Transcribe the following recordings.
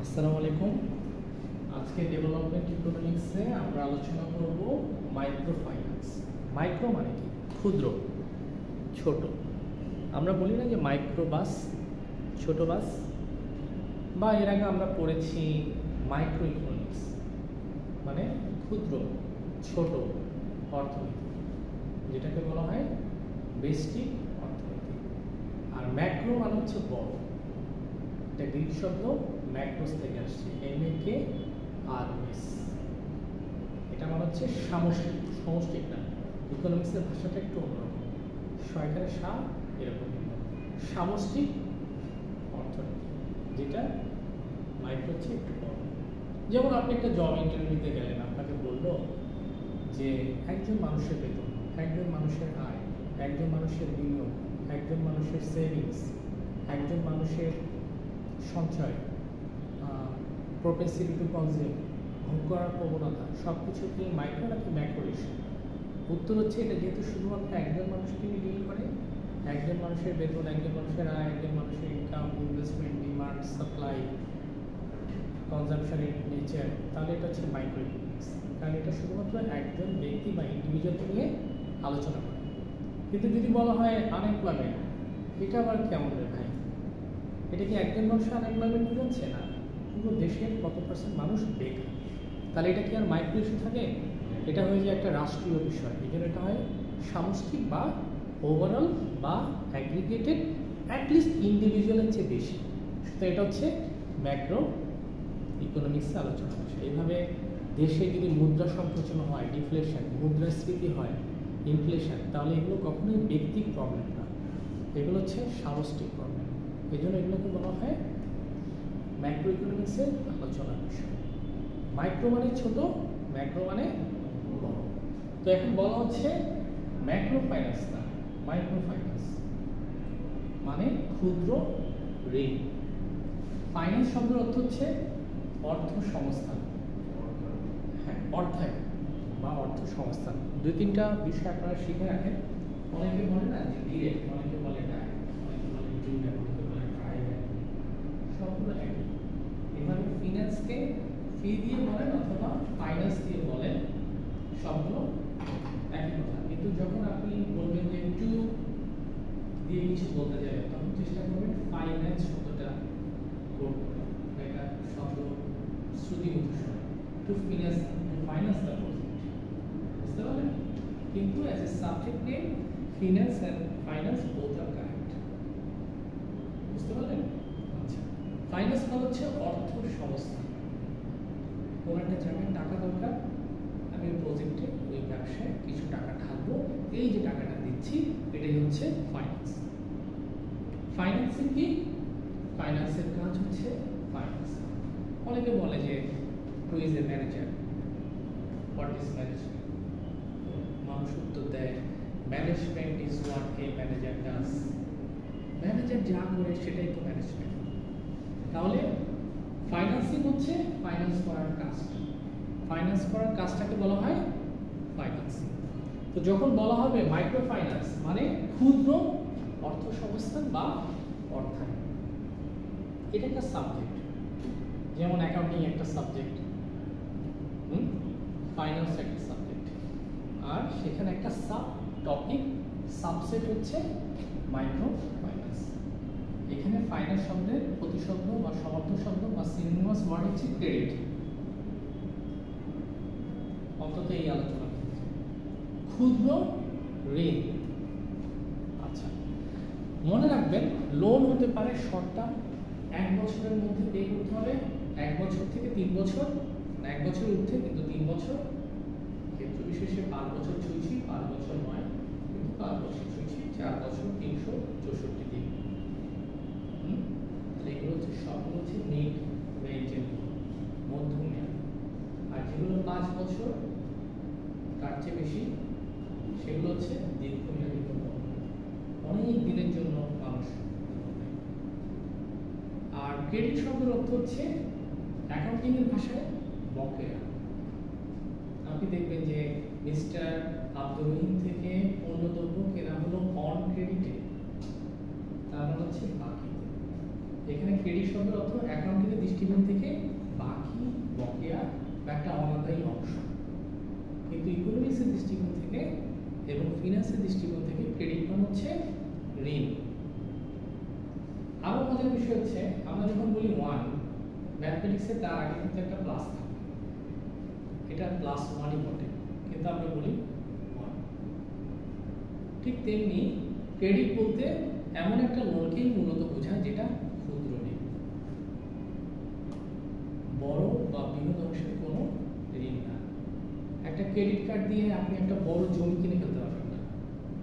আসসালামু আলাইকুম। আজকে ডেভেলপমেন্ট ইকোনমিক্সে আমরা আলোচনা করব মাইক্রো ফাইন্যান্স। মাইক্রো মানে কি? ক্ষুদ্র, ছোট। আমরা বলি না যে মাইক্রো বাস, ছোট বাস, বা এর আগে আমরা পড়েছি মাইক্রো ইকোনমিক্স মানে ক্ষুদ্র, ছোট অর্থনীতি, যেটাকে বলা হয় বেসিক অর্থনীতি। আর ম্যাক্রো মানে হচ্ছে বড়। এটা গ্রিক শব্দ ম্যাক্রোস থেকে আসছে, MAKROS। এটা মানে হচ্ছে সামষ্টিক, সমষ্টিক না। ইকোনমিক্সের ভাষাটা একটু অন্যরকম, সরকারের এরকম সামষ্টিক অর্থনীতি, যেটা মাইক্রো হচ্ছে একটু বড়। যেমন আপনি একটা জব ইন্টারভিউতে গেলেন, আপনাকে বললো যে একজন মানুষের বেতন, একজন মানুষের আয়, একজন মানুষের বিনিয়োগ, একজন মানুষের সেভিংস, একজন মানুষের সঞ্চয়, প্রপেন্সিটি টু কনজিউম, ভোগ করার প্রবণতা, সব কিছু কি মাইক্রো নাকি ম্যাক্রো রেশিও? উত্তর হচ্ছে এটা যেহেতু শুধুমাত্র একজন মানুষকে ডিল করে, একজন মানুষের বেতন, একজন মানুষের আয়, একজন মানুষের ইনকাম, ইনভেস্টমেন্ট, ডিমান্ড, সাপ্লাই, কনজাম্পশনের নেচার, তাহলে এটা হচ্ছে মাইক্রো ইকোনমিক্স। কারণ এটা শুধুমাত্র একজন ব্যক্তি বা ইন্ডিভিজুয়ালকে নিয়ে আলোচনা করে। কিন্তু যদি বলা হয় আনএমপ্লয়মেন্ট, এটা আবার কেমন রে ভাই? এটা কি একজন মানুষের আনএমপ্লয়মেন্ট বোঝাচ্ছে? না, পুরো দেশের কত পার্সেন্ট মানুষ বেকার। তাহলে এটা কি আর মাইক্রো ইস্যু থাকে? এটা হয়ে যায় একটা রাষ্ট্রীয় বিষয়। এই জন্য এটা হয় সামষ্টিক বা ওভারঅল বা অ্যাগ্রিগেটেড, অ্যাটলিস্ট ইন্ডিভিজুয়ালের চেয়ে বেশি। সুতরাং এটা হচ্ছে ম্যাক্রো ইকোনমিক্সে আলোচনা হচ্ছে। এইভাবে দেশে যদি মুদ্রা সংকোচন হয়, ডিফ্লেশন, মুদ্রাস্ফীতি হয়, ইনফ্লেশন, তাহলে এগুলো কখনোই ব্যক্তিক প্রবলেম না, এগুলো হচ্ছে সামষ্টিক প্রবলেম। এই জন্য এগুলোকে বলা হয় ম্যাক্রো ইকোনমিক্সের আলোচনার বিষয়। মাইক্রো মানে ছোট, ম্যাক্রো মানে বড়। তো এখন বলা হচ্ছে ম্যাক্রো ফাইন্যান্স না, মাইক্রো ফাইন্যান্স মানে ক্ষুদ্র ঋণ। ফাইন্যান্স শব্দের অর্থ হচ্ছে অর্থ সংস্থান, হ্যাঁ, অর্থায়ন বা অর্থ সংস্থান। দুই তিনটা বিষয় আপনারা শিখে রাখেন। অনেকে বলে না যে ডিরেক্ট, অনেকে বলে ডাইরেক্ট, অনেকে বলে ইনডাইরেক্ট, অনেকে বলে ডাইরেক্ট, সবগুলো একই। এভাবে ফিনান্সকে ফি দিয়ে বলেন অথবা ফাইন্যান্স দিয়ে বলেন, সবগুলো একই কথা। কিন্তু যখন আপনি বলবেন যে টু দিয়ে কিছু বলতে যাবেন, তখন চেষ্টা করবেন ফাইন্যান্স শব্দটা করতে। এটা শব্দ শ্রুতিমধুর শোনে, to finance, to finance the project, বুঝতে পারলেন? কিন্তু as a subject name, finance and finance both are correct, বুঝতে পারলেন? আচ্ছা, ফাইন্যান্স মানে হচ্ছে অর্থ সংস্থান। কোন একটা জায়গায় টাকা দরকার, আমি ওই প্রজেক্টে, ওই ব্যবসায় কিছু টাকা ঢালবো, এই যে টাকাটা দিচ্ছি, এটাই হচ্ছে ফাইন্যান্স। ফাইন্যান্সিং কি? ফাইন্যান্সের কাজ হচ্ছে ফাইন্যান্স। অনেকে বলে যে who is a manager, what is management? মানুষ উত্তর দেয় management is what a manager does. Manager যা করে সেটাই তো ম্যানেজমেন্ট। তাহলে ফাইন্যান্সিং হচ্ছে ফাইন্যান্স করার কাজটা। ফাইন্যান্স করার কাজটাকে বলা হয় ফাইন্যান্সিং। তো যখন বলা হবে মাইক্রো ফাইন্যান্স মানে ক্ষুদ্র অর্থ সংস্থান বা অর্থায়ন, এটা একটা সাবজেক্ট। যেমন অ্যাকাউন্টিং একটা সাবজেক্ট, ফাইন্যান্স একটা সাবজেক্ট, আর সেখানে একটা সাব টপিক, সাবসেট হচ্ছে মাইক্রো ফাইন্যান্স। এখানে ফাইন্যান্স শব্দের প্রতিশব্দ বা সমার্থক শব্দ বা সিনোনিমাস ওয়ার্ড হচ্ছে ক্রেডিট, অন্তত এই আলোচনা ক্ষুদ্র ঋণ। আচ্ছা, মনে রাখবেন লোন হতে পারে শর্ট টার্ম, 1 বছরের মধ্যে পে করতে হবে, 1 বছর থেকে 3 বছর, না 1 বছর ঊর্ধ্বে কিন্তু 3 বছর, ক্ষেত্র বিশেষে 5 বছর ছুঁইছি, 5 বছর নয় কিন্তু 5 বছর ছুঁইছি, 4 বছর 364 দিন। এগুলো হচ্ছে সবগুলো হচ্ছে নেট রেঞ্জের মধ্যমেয়াদ। আর যেগুলো 5 বছর তার চেয়ে বেশি, সেগুলো হচ্ছে দীর্ঘমেয়াদী, অনেক দিনের জন্য মানুষ। আর ক্রেডিট শব্দের অর্থ হচ্ছে অ্যাকাউন্টিং এর ভাষায় বকেয়া। আপনি দেখবেন যে মিস্টার আব্দুল রহিম থেকে পণ্যদ্রব্য কেনা হলো অন ক্রেডিটে, তার মানে হচ্ছে বাকি। এখানে ক্রেডিট শব্দের অর্থ অ্যাকাউন্টিং এর দৃষ্টিকোণ থেকে বাকি বকেয়া বা একটা অনাদায়ী অংশ, কিন্তু ইকোনমিক্সের দৃষ্টিকোণ থেকে এবং ফিনান্সের দৃষ্টিকোণ থেকে ক্রেডিট মানে হচ্ছে ঋণ। আরো মজার বিষয় হচ্ছে আমরা যখন বলি 1 ম্যাথমেটিক্সে তার আগে কিন্তু একটা প্লাস থাকে, এটা প্লাস 1ই বটে, কিন্তু আমরা বলি 1। ঠিক তেমনি ক্রেডিট বলতে এমন একটা লোনকেই মূলত বোঝায় যেটা ক্ষুদ্র ঋণ, বড় বা বৃহৎ অংশের কোনো ঋণ না। একটা ক্রেডিট কার্ড দিয়ে আপনি একটা বড় জমি কিনে ফেলতে পারবেন না,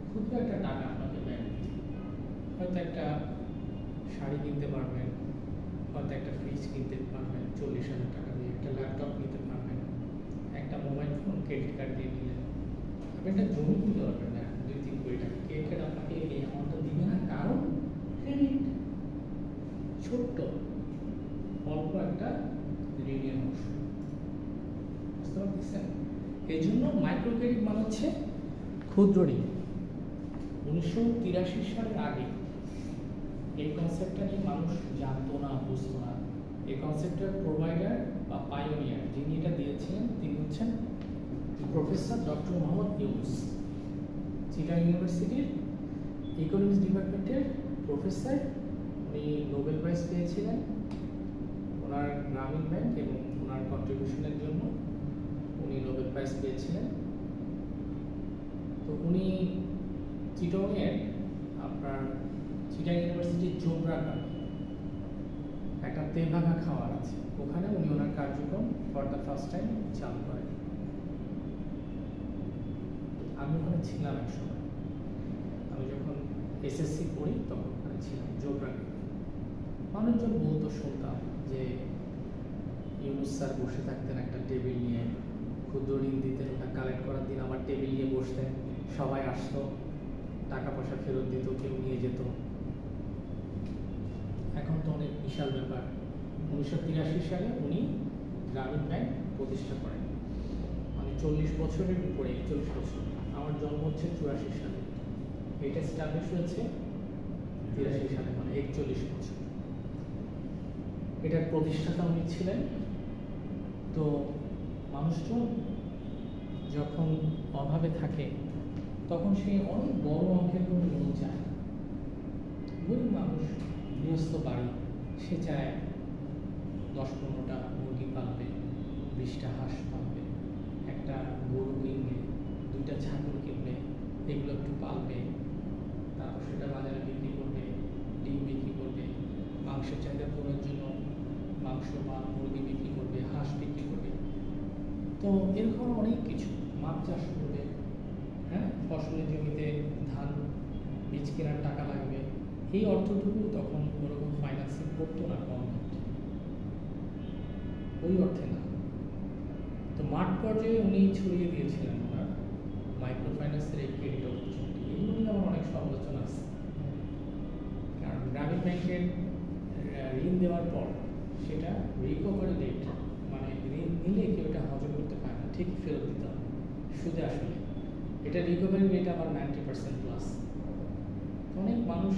ক্ষুদ্র একটা টাকা আপনাকে ব্যাংক দিবে, হয়তো একটা শাড়ি কিনতে পারবেন, হয়তো একটা ফ্রিজ কিনতে পারবেন 40,000 টাকা দিয়ে, একটা ল্যাপটপ নিতে পারবেন, একটা মোবাইল ফোন ক্রেডিট কার্ড দিয়ে নিলেন। আপনি একটা জমি কিনতে পারবেন না 2-3 কোটি টাকা, ক্রেডিট কার্ড আপনাকে এই অ্যামাউন্টটা দিবে না, কারণ ক্রেডিট ছোট্ট অল্প একটা ঋণের অংশ। বুঝতে পারতেছেন? এই জন্য মাইক্রো ক্রেডিট মানে হচ্ছে ক্ষুদ্র ঋণ। 1983 সালের আগে এই কনসেপ্টটা নিয়ে মানুষ জানতো না, বুঝতো না। এই কনসেপ্টের প্রোভাইডার বা পাইওনিয়ার যিনি এটা দিয়েছিলেন তিনি হচ্ছেন প্রফেসর ডক্টর মোহাম্মদ ইউনুস, চিটাগং ইউনিভার্সিটির ইকোনমিক্স ডিপার্টমেন্টের প্রফেসর। উনি নোবেল প্রাইজ পেয়েছিলেন ওনার গ্রামীণ ব্যাংক এবং ওনার কন্ট্রিবিউশনের জন্য উনি নোবেল প্রাইজ পেয়েছিলেন। তো উনি চিটাগংয়ের আপনার চিটাগং ইউনিভার্সিটির জোবরাটা একটা তেভাগা খাওয়ার আছে, ওখানে উনি ওনার কার্যক্রম ফর দ্য ফার্স্ট টাইম চালু করেন। আমি ওখানে ছিলাম এক সময়, আমি যখন এসএসসি পড়ি তখন ওখানে ছিলাম জোবরাকে। মানুষজন বলতো, শুনতাম যে ইউনুস স্যার বসে থাকতেন একটা টেবিল নিয়ে, ক্ষুদ্র ঋণ দিতেন, ওটা কালেক্ট করার দিন আমার টেবিল নিয়ে বসতেন, সবাই আসতো, টাকা পয়সা ফেরত দিত, কেউ নিয়ে যেত। এখন তো অনেক বিশাল ব্যাপার। 1983 সালে উনি গ্রামীণ ব্যাংক প্রতিষ্ঠা করেন, মানে 40 বছরের উপরে, 41 বছর। আমার জন্ম হচ্ছে 84 সালে, এটা এস্টাবলিশ হয়েছে 83 সালে, মানে 41 বছর। এটার প্রতিষ্ঠাতা উনি ছিলেন। তো মানুষজন যখন অভাবে থাকে তখন সে অনেক বড় অঙ্কের কোনো লোন চায়। গরিব মানুষ, গৃহস্থ বাড়ি, সে চায় 10-15টা মুরগি পালবে, 20টা হাঁস পালবে, একটা গরু কিনবে, 2টা ছাগল কিনবে, এগুলো একটু পালবে, তারপর সেটা বাজারে বিক্রি করবে, ডিম বিক্রি করবে, মাংসের চাহিদা পূরণের জন্য মাংস বা মুরগি বিক্রি করবে, হাঁস বিক্রি করবে। তো এরকম অনেক কিছু, মাছ চাষ করবে, হ্যাঁ, ফসলের জমিতে ধান বীজ কেনার টাকা লাগবে। এই অর্থটুকু তখন ওরকম ফাইন্যান্সিং করতো না গভর্নমেন্ট, ওই অর্থে না। তো মাঠ পর্যায়ে উনি ছড়িয়ে দিয়েছিলেন ওনার মাইক্রো ফাইন্যান্সের এই ক্রেডিট অপরচুনিটি। এগুলো নিয়ে আমার অনেক সমালোচনা আছে, কারণ গ্রামীণ ব্যাংকের ঋণ দেওয়ার পর সেটা রিকভারি রেট, মানে ঋণ নিলে কেউ এটা হজম করতে পারে না, ঠিক ফেরত দিতে হবে সুদে আসলে। এটা রিকভারি রেট আবার 90%+। অনেক মানুষ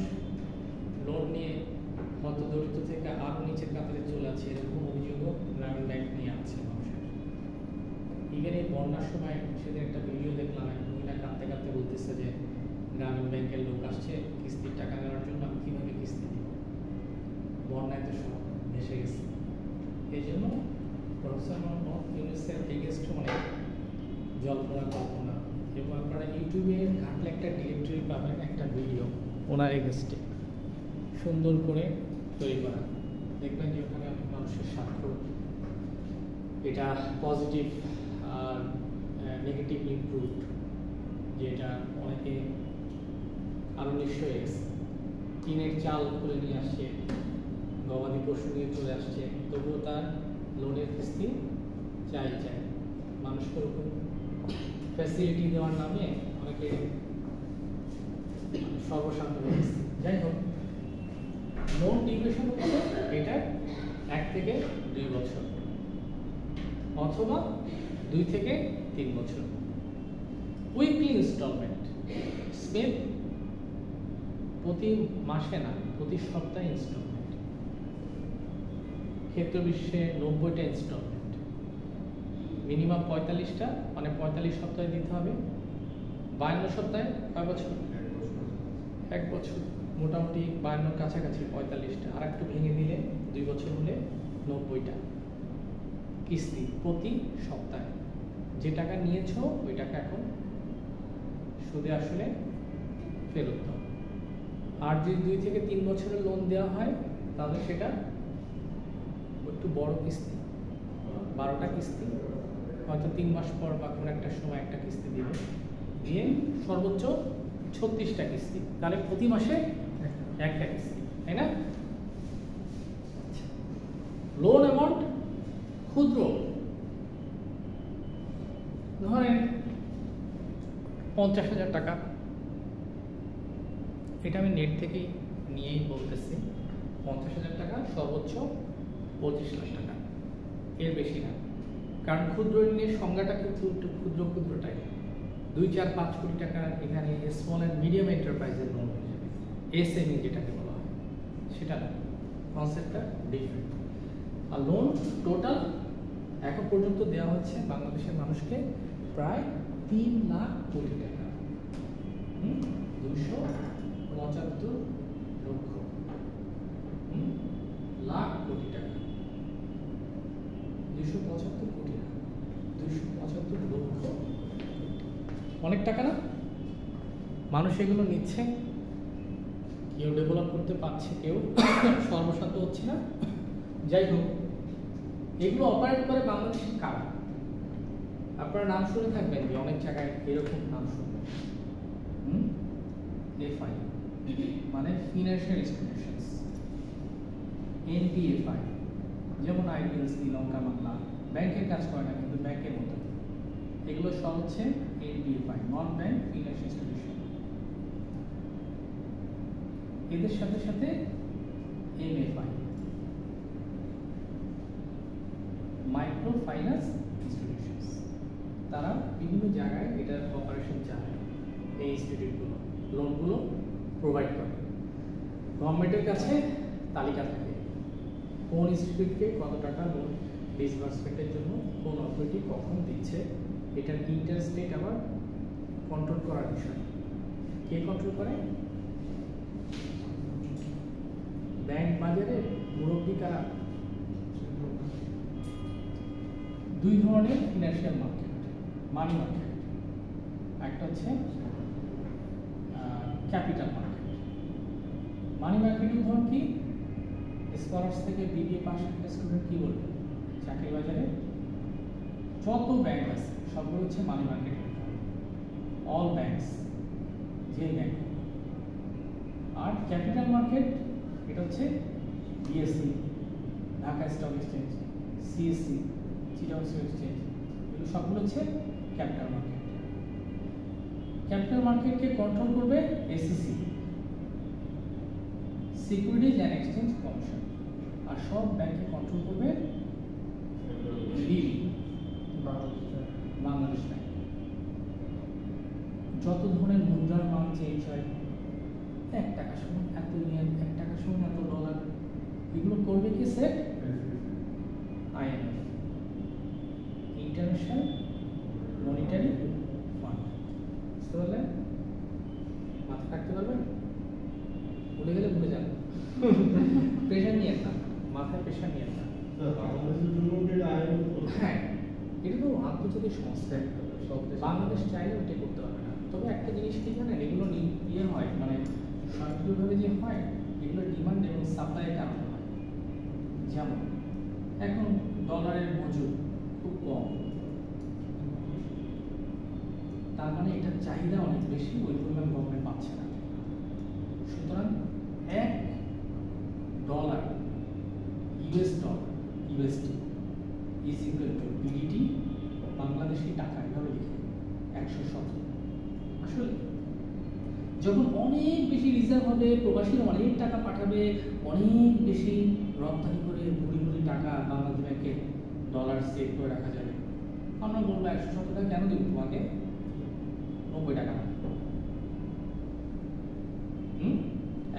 লোন নিয়ে হতদরিদ্র থেকে আরও নিচের কাতারে চলে আছে, এরকম অভিযোগও গ্রামীণ ব্যাংক নিয়ে আছে মানুষের। ইভেন এই বন্যার সময় সেদিন একটা ভিডিও দেখলাম, এক মহিলা কাঁদতে কাঁদতে বলতেছে যে গ্রামীণ ব্যাংকের লোক আসছে কিস্তির টাকা নেওয়ার জন্য, আমি কীভাবে কিস্তি দিব, বন্যায় তো সব ভেসে গেছে। এই জন্য প্রফেসর মোহাম্মদ ইউনুসের এগেস্ট অনেক জল্পনা কল্পনা, এবং আপনারা ইউটিউবে ঘাটলে একটা ডিরেক্টরি পাবেন, একটা ভিডিও ওনার এগেস্টে সুন্দর করে তৈরি করা, দেখবেন যে ওখানে অনেক মানুষের স্বাক্ষর, এটা পজিটিভ আর নেগেটিভলি প্রুভড, যে এটা অনেকে আরও নিশ্চয়ই গেছে। টিনের চাল খুলে নিয়ে আসছে, গবাদি পশু নিয়ে চলে আসছে, তবুও তার লোনের কিস্তি চাই। মানুষকে ওরকম ফ্যাসিলিটি দেওয়ার নামে অনেকে সর্বশান্ত হয়েছে। যাই হোক, লোন ডিউরেশন হচ্ছে এটা 1 থেকে 2 বছর অথবা 2 থেকে 3 বছর। উইকলি ইনস্টলমেন্ট, স্পেড প্রতি মাসে না, প্রতি সপ্তাহে ইনস্টলমেন্ট। ক্ষেত্র বিশ্বে 90টা ইনস্টলমেন্ট, মিনিমাম 45টা, মানে 45 সপ্তাহে দিতে হবে। 52 সপ্তাহে কয় বছর? 1 বছর, মোটামুটি 52 কাছাকাছি 45টা, আর একটু ভেঙে দিলে 2 বছর হলে 90টা কিস্তি প্রতি সপ্তাহে। যে টাকা নিয়েছো ওই টাকা এখন সুদে আসলে ফেরত দাও। আর যদি 2 থেকে 3 বছরের লোন দেওয়া হয় তাহলে সেটা একটু বড় কিস্তি, 12টা কিস্তি, হয়তো 3 মাস পর বা কোনো একটা সময় একটা কিস্তি দিবে, দিয়ে সর্বোচ্চ 36টা কিস্তি, তাহলে প্রতি মাসে একটা কিস্তি, তাই না? লোন অ্যামাউন্ট ক্ষুদ্র, ধরেন 50,000 টাকা, এটা আমি নেট থেকেই নিয়েই বলতেছি। 50,000 টাকা, সর্বোচ্চ 25 লাখ টাকা, এর বেশি না। কারণ ক্ষুদ্র ঋণের সংজ্ঞাটা কিন্তু একটু ক্ষুদ্র ক্ষুদ্র টাইপ। 2, 4, 5 কোটি টাকা এখানে স্মল অ্যান্ড মিডিয়াম এন্টারপ্রাইজের লোন হয়ে যাবে, এসএমই যেটাকে বলা হয়, সেটা না, কনসেপ্টটা ডিফারেন্ট। আর লোন টোটাল এখন পর্যন্ত দেওয়া হচ্ছে বাংলাদেশের মানুষকে প্রায় 3 লাখ কোটি টাকা, 275 লাখ কোটি টাকা, 275 কোটি না, 275 লক্ষ। অনেক টাকা না? মানুষ এগুলো নিচ্ছে, কেউ ডেভেলপ করতে পারছে, কেউ সর্বশান্ত হচ্ছে না। যাই হোক, এগুলো অপারেট করে বাংলাদেশের কারা? আপনারা নাম শুনে থাকবেন যে অনেক জায়গায় এরকম নাম শুনবেন, এফআই মানে ফিনান্সিয়াল ইনস্টিটিউশনস, এনপিএফআই, যেমন আইডিএলস, শ্রীলঙ্কা, বাংলা, ব্যাংকের কাজ করে না কিন্তু ব্যাংকের মতো, এগুলো সব হচ্ছে এনপিএফআই, নন ব্যাংক ফিনান্সিয়াল ইনস্টিটিউশন। এদের সাথে সাথে এমএফআই, মাইক্রো ফাইন্যান্স ইনস্টিটিউশনস, তারা বিভিন্ন জায়গায় এটার অপারেশন চালায়। এই ইনস্টিটিউটগুলো লোনগুলো প্রোভাইড করে। গভর্নমেন্টের কাছে তালিকা থাকে কোন ইনস্টিটিউটকে কত টাকা লোন ডিসবার্সমেন্টের জন্য কোন অথরিটি কখন দিচ্ছে। এটার ইন্টারেস্ট রেট আবার কন্ট্রোল করার বিষয়। কে কন্ট্রোল করে? ব্যাংক বাজারে মুরব্বী কারা? 2 ধরনের ফিনান্সিয়াল মার্কেট, মানি মার্কেট, একটা হচ্ছে ক্যাপিটাল মার্কেট। মানি মার্কেটের উদাহরণ কি? স্কলার্স থেকে বিবিএ পাস একটা স্টুডেন্ট কি বলবে? চাকরি বাজারে যত ব্যাংক আছে সবগুলো হচ্ছে মানি মার্কেট, অল ব্যাংকস, যে ব্যাংক। আর ক্যাপিটাল মার্কেট এটা হচ্ছে BSC, Dhaka stock exchange, CSC, Chittagong stock exchange, এগুলো সবগুলো হচ্ছে ক্যাপিটাল মার্কেট। ক্যাপিটাল মার্কেটকে কন্ট্রোল করবে SEC, securities and exchange commission. আর সব ব্যাংকে কন্ট্রোল করবে বিবি, বাংলাদেশ ব্যাংক। যত ধরনের মুদ্রার মান চেঞ্জ হয়, 1 টাকা সমান এত ইয়েন, 1 টাকা সমান এত ডলার, এগুলো করবে কি set? IMF, international monetary fund. বুঝতে পারলেন? মাথা রাখতে পারবেন? ভুলে গেলে ভুলে যান, প্রেশার নিয়ে না, মাথায় প্রেশার নিয়ে না। হ্যাঁ, এটা তো আন্তর্জাতিক সংস্থা, বাংলাদেশ চাইলে ওইটা করতে পারবে না। তবে একটা জিনিস কি জানেন, এগুলো ইয়ে হয়, মানে সরকারিভাবে যে হয়, এগুলো ডিমান্ড এবং সাপ্লাইয়ের কারণে হয়। যেমন এখন ডলারের মজুদ খুব কম, তার মানে এটার চাহিদা অনেক বেশি, ওই পরিমাণ গভর্নমেন্ট পাচ্ছে না। সুতরাং $1 US dollar, USD is equal to BDT, Bangladeshi টাকা এভাবে লিখে 117। আসলে যখন অনেক বেশি রিজার্ভ হবে, প্রবাসীরা অনেক টাকা পাঠাবে, অনেক বেশি রপ্তানি করে ভুড়ি ভুড়ি টাকা বাংলাদেশ ব্যাংকে ডলার সেভ করে রাখা যাবে, আমরা বলবো 117 টাকা কেন দেবো তোমাকে, 90 টাকা না।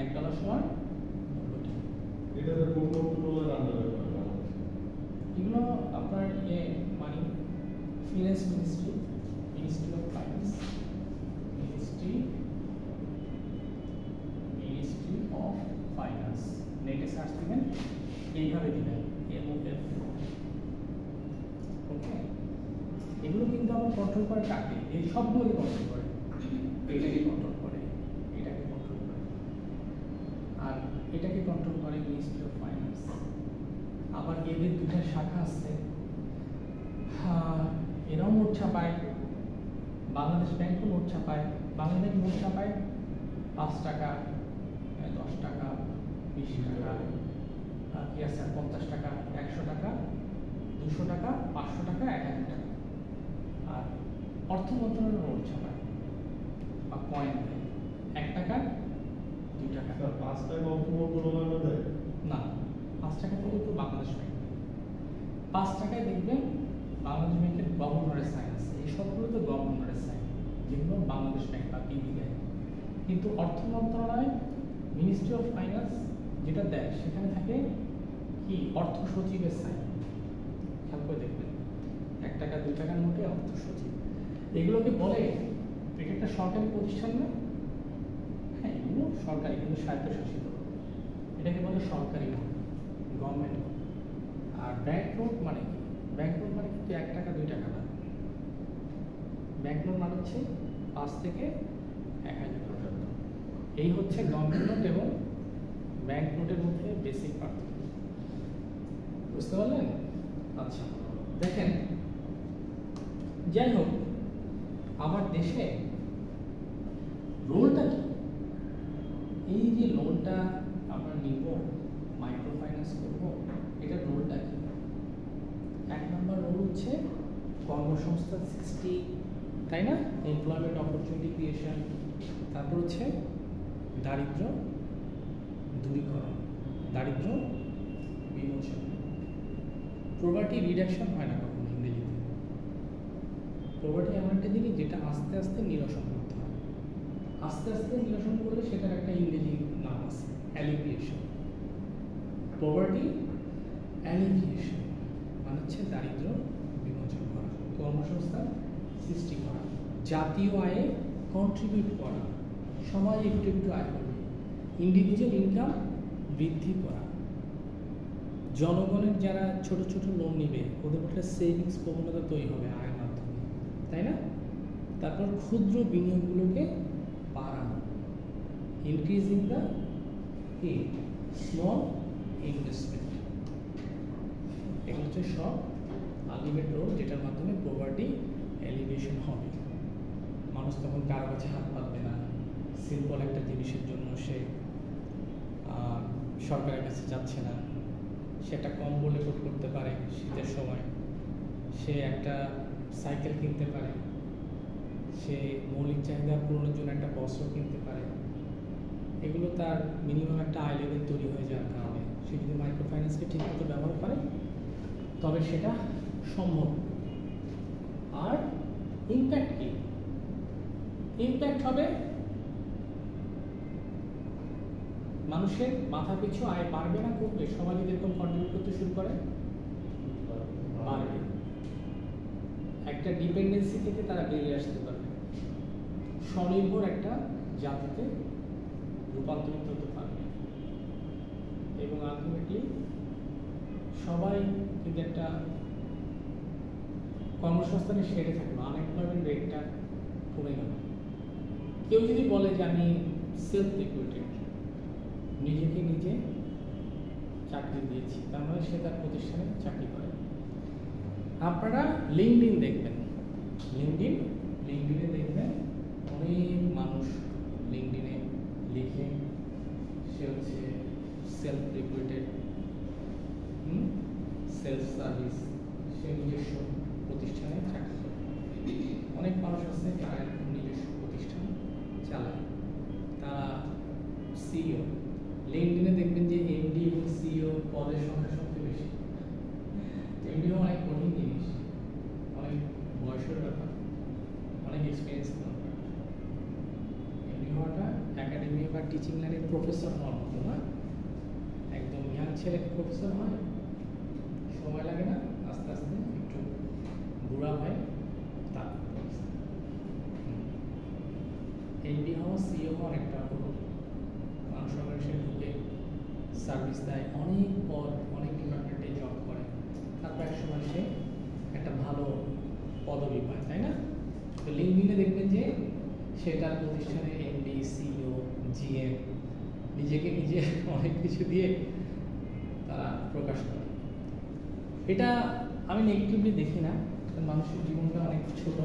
$1 সমান 90 টাকা। এটা তো কোন ডলার আন্ডারে money finance ministry, ministry of finance, ministry of finance. নেটে সার্চ দিবেন, এইভাবে দিবেন MOF। ওকে, এগুলো কিন্তু আবার কন্ট্রোল করে কাকে? এই সবগুলোকে কন্ট্রোল করে, এটাকে কন্ট্রোল করে, এটাকে কন্ট্রোল করে, আর এটাকে কন্ট্রোল করে মিনিস্ট্রি অফ ফাইন্যান্স। আবার এদের দুটা শাখা আছে, এরাও নোট ছাপায়, বাংলাদেশ ব্যাংকও নোট ছাপায়। বাংলাদেশ নোট ছাপায় 5 টাকা, 10 টাকা, 20 টাকা, আর কি আছে 50 টাকা, 100 টাকা, 200 টাকা, 500 টাকা, 1000 টাকা। আর অর্থ মন্ত্রণালয় নোট ছাপায় বা কয়েন দেয়, 1 টাকা, 2 টাকা। 5 টাকা অর্থ মন্ত্রণালয় দেয় না, 5 টাকা থেকে তো বাংলাদেশ ব্যাংক। 5 টাকায় দেখবেন বাংলাদেশ ব্যাংকের গভর্নরের সাইন আছে। এই সবগুলো তো গভর্নরের সাইন, যেগুলো বাংলাদেশ ব্যাংক বা পিবি দেয়। কিন্তু অর্থ মন্ত্রণালয়, মিনিস্ট্রি অফ ফাইন্যান্স যেটা দেয়, সেখানে থাকে কি অর্থ সচিবের সাইন। খেয়াল করে দেখবেন 1 টাকা 2 টাকার নোটে অর্থ সচিব। এগুলোকে বলে, এটা একটা সরকারি প্রতিষ্ঠান না? হ্যাঁ, এগুলো সরকারি কিন্তু স্বায়ত্তশাসিত। এটাকে বলে সরকারি নোট, গভর্নমেন্ট নোট। আর ব্যাংক নোট মানে কি? ব্যাংক নোট মানে কিন্তু 1 টাকা 2 টাকা না। ব্যাংক নোট মানে হচ্ছে 5 থেকে 1000 পর্যন্ত। এই হচ্ছে গভর্নমেন্ট নোট এবং ব্যাংক নোটের মধ্যে বেসিক পার্থক্য। বুঝতে পারলেন? আচ্ছা, দেখেন, যাই হোক, আমার দেশে রোলটা কি? এই যে লোনটা আমরা নিব, মাইক্রো ফাইন্যান্স করবো, এটার রোলটা কি? 1 নম্বর রোল হচ্ছে কর্মসংস্থান সৃষ্টি, তাই না? Employment opportunity creation. তারপর হচ্ছে দারিদ্র দূরীকরণ, দারিদ্র বিমোচন। প্রভার্টি রিডাকশন হয় না কখনো ইংরেজিতে। প্রভার্টি এমন একটা জিনিস যেটা আস্তে আস্তে নিরসন করতে হয়। আস্তে আস্তে নিরসন করলে সেটার একটা ইংরেজি নাম আছে, অ্যালিভিয়েশন। প্রভার্টি অ্যালিভিয়েশন মানে হচ্ছে দারিদ্র বিমোচন করা, কর্মসংস্থান সৃষ্টি করা, জাতীয় আয়ে কন্ট্রিবিউট করা, সমাজ একটু একটু আয় করবে, ইন্ডিভিজুয়াল ইনকাম বৃদ্ধি করা, জনগণের যারা ছোট ছোট লোন নিবে ওদের মধ্যে সেভিংস প্রবণতা তৈরি হবে আয়ের মাধ্যমে, তাই না? তারপর ক্ষুদ্র বিনিয়োগগুলোকে বাড়ানো, ইনক্রিজিং দ্য স্মল ইনভেস্টমেন্ট। এগুলো হচ্ছে সব আলটিমেট রোল, যেটার মাধ্যমে পভার্টি এলিভেশন হবে। মানুষ তখন কারো কাছে হাত পাতবে না। সিম্পল একটা জিনিসের জন্য সে সরকারের কাছে যাচ্ছে না। সেটা কম বলে কোট করতে পারে শীতের সময়, সে একটা সাইকেল কিনতে পারে, সে মৌলিক চাহিদা পূরণের জন্য একটা বস্ত্র কিনতে পারে। এগুলো তার মিনিমাম একটা আয় লেভেল তৈরি হয়ে যাওয়ার কারণে সে যদি মাইক্রো ফাইন্যান্সকে ঠিকমতো ব্যবহার করে তবে সেটা সম্ভব। আর ইম্প্যাক্ট কি? ইম্প্যাক্ট হবে মানুষের মাথা পিছু আয় বাড়বে না কমবে? সবাই যদি এরকম কন্ট্রিবিউট করতে শুরু করে বাড়বে। একটা ডিপেন্ডেন্সি থেকে তারা বেরিয়ে আসতে পারবে, স্বনির্ভর একটা জাতিতে রূপান্তরিত হতে পারবে এবং আলটিমেটলি সবাই কিন্তু একটা কর্মসংস্থানের শেডে থাকলো, আনএমপ্লয়মেন্ট রেটটা কমে গেল। কেউ যদি বলে যে আমি সেলফ রিক্রুটেড, নিজেকে নিজে চাকরি দিয়েছি, তার মানে সে তার প্রতিষ্ঠানে চাকরি করে। আপনারা লিঙ্কডইন দেখবেন, লিঙ্কডইনে দেখবেন অনেক মানুষ লিঙ্কডইনে লিখে সে হচ্ছে সেলফ রিক্রুটেড, সেলফ সার্ভিস, সে নিজস্ব প্রতিষ্ঠানে চাকরি করে। অনেক মানুষ আছে যারা এরকম নিজস্ব প্রতিষ্ঠান চালায়, তারা সিইও। লিঙ্কডইনে দেখবেন যে এমডি এবং সিইও পদের সংখ্যা সবচেয়ে বেশি। এমডি অনেক কঠিন জিনিস, অনেক বয়সের ব্যাপার, অনেক এক্সপিরিয়েন্স দরকার। এমডি হওয়াটা একাডেমি বা টিচিং লাইনে প্রফেসর হওয়ার মতো না। একদম ইয়াং ছেলেকে প্রফেসর হয় সময় লাগে না, আস্তে আস্তে একটু তখন একটা মানুষ সে ঢুকে সার্ভিস দেয়, অনেক পর অনেক ডিপার্টমেন্টে জব করে, তারপর এক সময় সে একটা ভালো পদবি পায়, তাই না? তো লিঙ্কডইনে দেখবেন যে সেটা প্রতিষ্ঠানে এমডি, সিইও, জিএম নিজেকে নিজে অনেক কিছু দিয়ে তারা প্রকাশ করে। এটা আমি নেগেটিভলি দেখি না, কারণ মানুষের জীবনটা অনেক ছোট।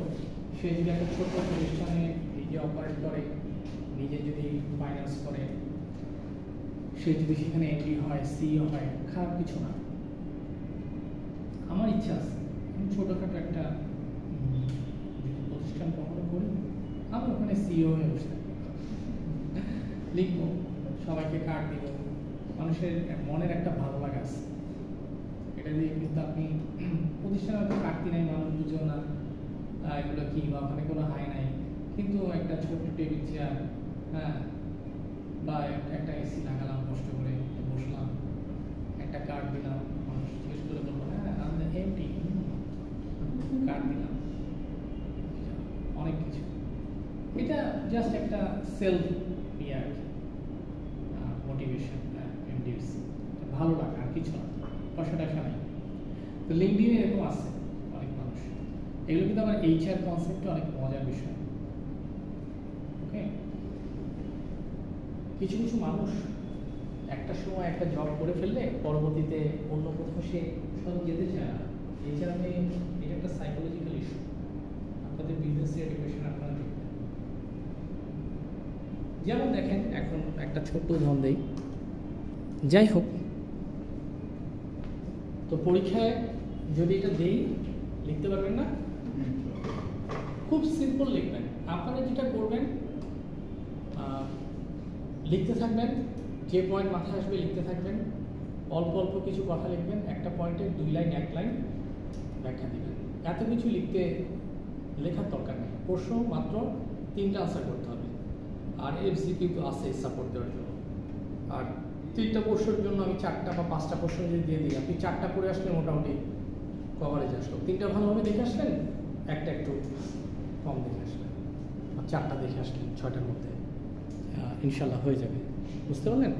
সে যদি একটা ছোট প্রতিষ্ঠানে নিজে অপারেট করে, নিজে যদি ফাইন্যান্স করে, সে যদি সেখানে এমডি হয়, সিইও হয়, খারাপ কিছু না। আমার ইচ্ছা আছে আমি ছোটোখাটো একটা প্রতিষ্ঠান কখনো করি, আমি ওখানে সিইও হয়ে বসে থাকি, লিখবো, সবাইকে কার্ড দিব, মানুষের মনের একটা ভালো লাগা আছে। এটা দিয়ে কিন্তু আপনি প্রতিষ্ঠানে হয়তো কাটতি নাই, মানুষ বুঝেও না এগুলো কি, বা ওখানে কোনো হাই নাই, কিন্তু একটা ছোট্ট টেবিল চেয়ার, হ্যাঁ, বা একটা এসি লাগালাম, কষ্ট করে বসলাম, একটা কার্ড দিলাম, মানুষ জিজ্ঞেস করে বলবো হ্যাঁ আমাদের এমডি, কার্ড দিলাম, অনেক কিছু। এটা জাস্ট একটা সেলফ ইয়ে আর কি, মোটিভেশন, এমডিএস, ভালো লাগা, আর কিছু না, পয়সা টাকা নাই। তো লিঙ্কডইনে এরকম আছে অনেক মানুষ, এগুলো কিন্তু আমার এইচআর কনসেপ্টে অনেক মজার বিষয়। ওকে, কিছু কিছু মানুষ একটা সময় একটা জব করে ফেললে পরবর্তীতে অন্য কোথাও সে যেতে চায় না। এইচআর এটা একটা সাইকোলজিক্যাল ইস্যু। আপনাদের বিজনেস এডুকেশন আপনারা দেখবেন, যেমন দেখেন এখন একটা ছোট্ট উদাহরণ দেই। যাই হোক, তো পরীক্ষায় যদি এটা দেই, লিখতে পারবেন না? খুব সিম্পল লিখবেন। আপনারা যেটা করবেন, লিখতে থাকবেন, যে পয়েন্ট মাথায় আসবে লিখতে থাকবেন, অল্প অল্প কিছু কথা লিখবেন, একটা পয়েন্টে 2 লাইন 1 লাইন ব্যাখ্যা দিবেন। এত কিছু লেখার দরকার নেই। প্রশ্ন মাত্র 3টা আনসার করতে হবে, আর এমসিকিউ তো আছে সাপোর্ট দেওয়ার জন্য। আর 3টা প্রশ্নের জন্য আমি 4টা বা 5টা প্রশ্ন যদি দিয়ে দিই, আপনি 4টা করে আসলে মোটামুটি কভারেজ আসলো। 3টা ভালোভাবে দেখে আসলেন, একটা একটু কম দেখে আসলেন, আর 4টা দেখে আসলেন 6টার মধ্যে, ইনশাল্লাহ হয়ে যাবে। বুঝতে পারলেন?